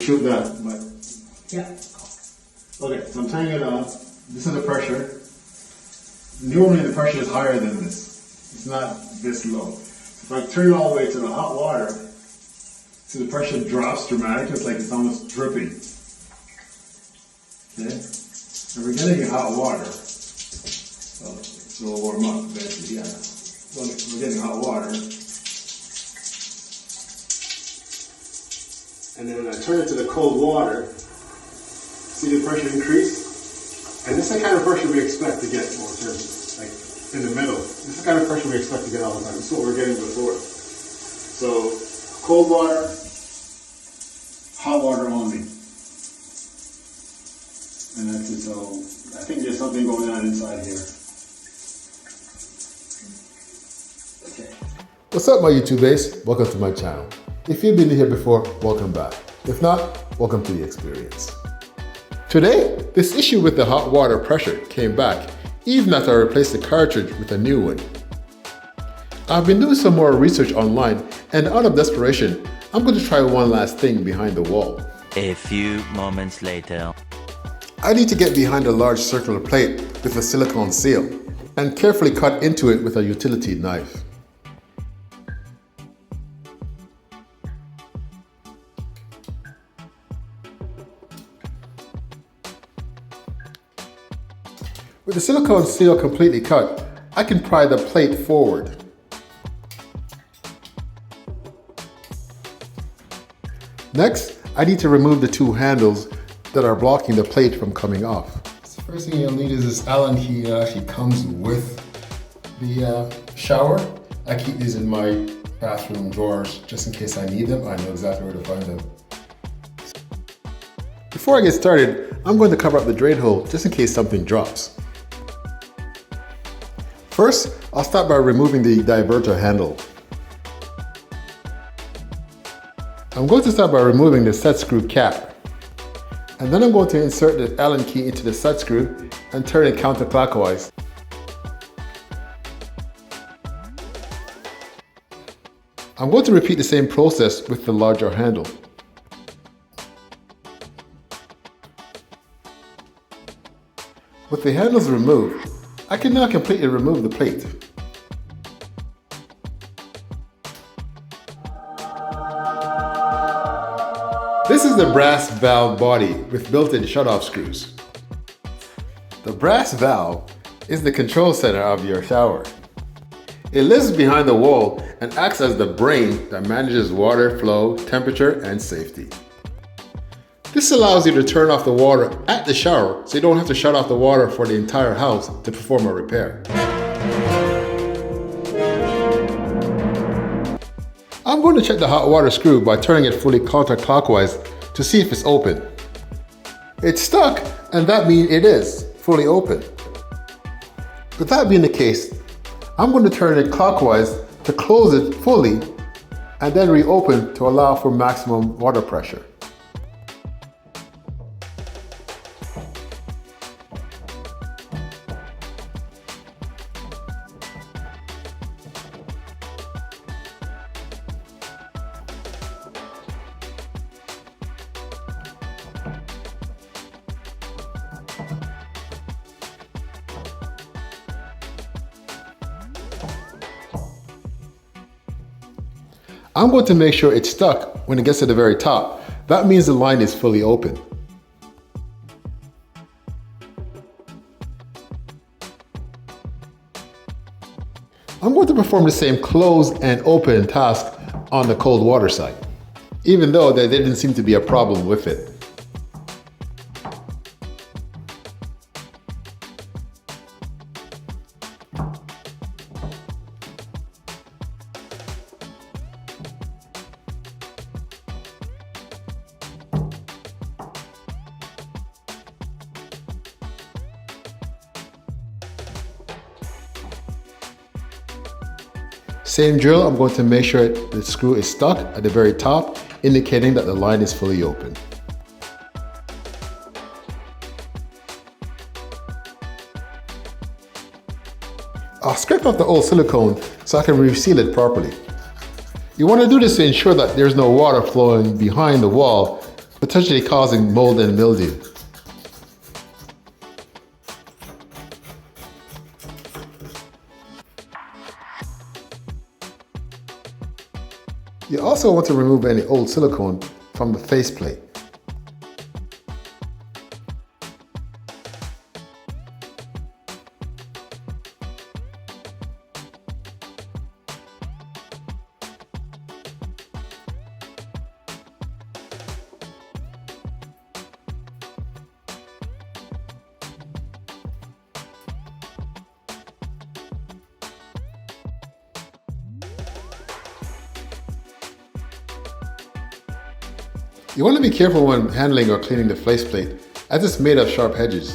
troubleshoot that, but Yeah. okay, so I'm turning it on. This is the pressure. Normally the pressure is higher than this. It's not this low. If I turn it all the way to the hot water, see the pressure drops dramatically. It's like it's almost dripping. Okay? And we're getting hot water. Well, it's a little warm up eventually, yeah. Well, we're getting hot water. And then when I turn it to the cold water, see the pressure increase? And this is the kind of pressure we expect to get more terms, like in the middle. This is the kind of pressure we expect to get all the time. This is what we're getting before. So, cold water, hot water only. And that's it. So, I think there's something going on inside here. Okay. What's up, my YouTube base? Welcome to my channel. If you've been here before, welcome back. If not, welcome to the experience. Today, this issue with the hot water pressure came back, even after I replaced the cartridge with a new one. I've been doing some more research online, and out of desperation, I'm going to try one last thing behind the wall. A few moments later. I need to get behind a large circular plate with a silicone seal, and carefully cut into it with a utility knife. With the silicone seal completely cut, I can pry the plate forward. Next, I need to remove the two handles that are blocking the plate from coming off. So first thing you'll need is this Allen key that actually comes with the shower. I keep these in my bathroom drawers just in case I need them. I know exactly where to find them. Before I get started, I'm going to cover up the drain hole just in case something drops. First, I'll start by removing the diverter handle. I'm going to start by removing the set screw cap. And then I'm going to insert the Allen key into the set screw and turn it counterclockwise. I'm going to repeat the same process with the larger handle. With the handles removed, I can now completely remove the plate. This is the brass valve body with built-in shutoff screws. The brass valve is the control center of your shower. It lives behind the wall and acts as the brain that manages water flow, temperature, and safety. This allows you to turn off the water at the shower so you don't have to shut off the water for the entire house to perform a repair. I'm going to check the hot water screw by turning it fully counterclockwise to see if it's open. It's stuck, and that means it is fully open. With that being the case, I'm going to turn it clockwise to close it fully and then reopen to allow for maximum water pressure. I'm going to make sure it's stuck when it gets to the very top. That means the line is fully open. I'm going to perform the same close and open task on the cold water side, even though there didn't seem to be a problem with it. Same drill, I'm going to make sure the screw is stuck at the very top, indicating that the line is fully open. I'll scrape off the old silicone so I can reseal it properly. You want to do this to ensure that there's no water flowing behind the wall potentially causing mold and mildew. You also want to remove any old silicone from the faceplate. You want to be careful when handling or cleaning the faceplate, as it's made of sharp edges.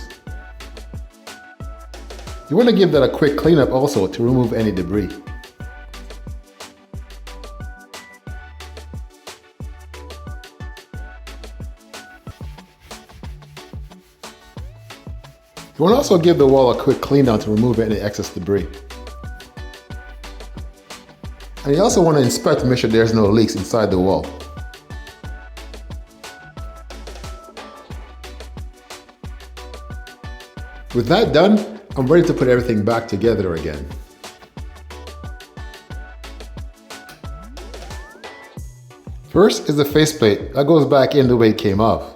You want to give that a quick cleanup also to remove any debris. You want to also give the wall a quick clean down to remove any excess debris. And you also want to inspect to make sure there's no leaks inside the wall. With that done, I'm ready to put everything back together again. First is the faceplate that goes back in the way it came off.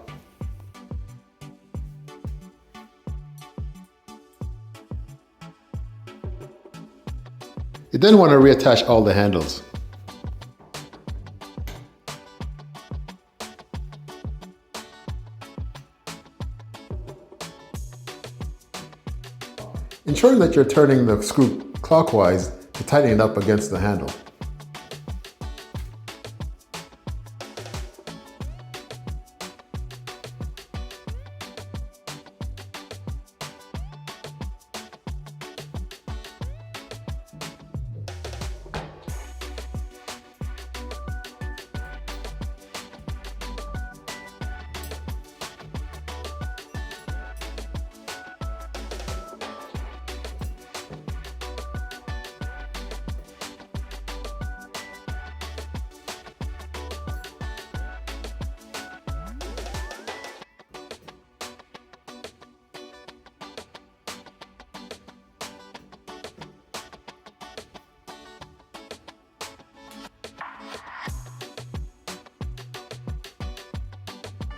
You then want to reattach all the handles. Ensuring that you're turning the screw clockwise to tighten it up against the handle.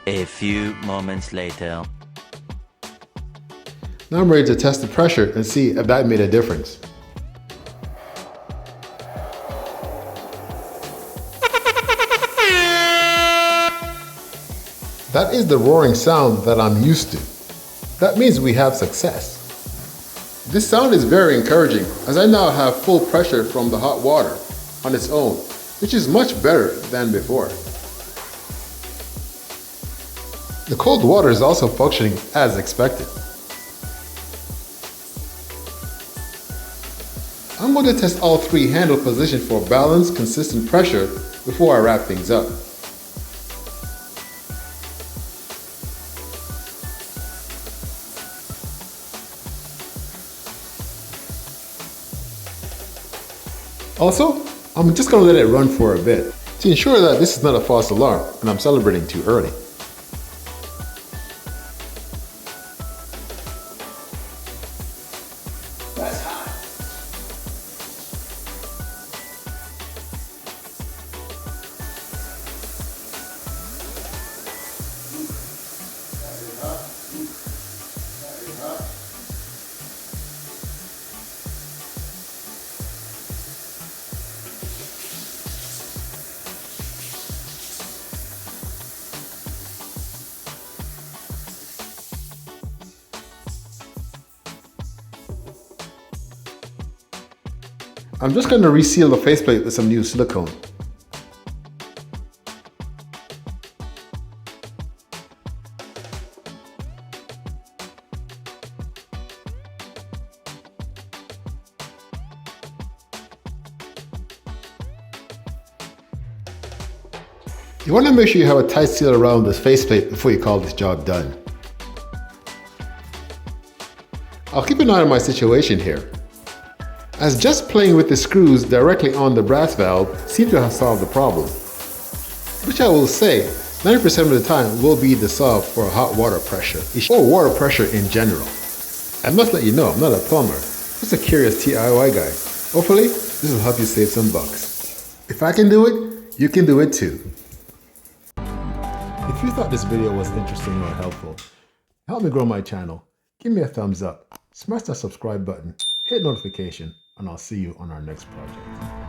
A few moments later. Now I'm ready to test the pressure and see if that made a difference. That is the roaring sound that I'm used to. That means we have success. This sound is very encouraging as I now have full pressure from the hot water on its own, which is much better than before. The cold water is also functioning as expected. I'm going to test all three handle positions for balanced, consistent pressure before I wrap things up. Also, I'm just going to let it run for a bit to ensure that this is not a false alarm and I'm celebrating too early. That's hot. I'm just going to reseal the faceplate with some new silicone. You want to make sure you have a tight seal around this faceplate before you call this job done. I'll keep an eye on my situation here, as just playing with the screws directly on the brass valve seemed to have solved the problem. Which I will say, 90% of the time will be the solve for a hot water pressure issue or water pressure in general. I must let you know I'm not a plumber, just a curious DIY guy. Hopefully, this will help you save some bucks. If I can do it, you can do it too. If you thought this video was interesting or helpful, help me grow my channel. Give me a thumbs up, smash that subscribe button, hit notification, and I'll see you on our next project.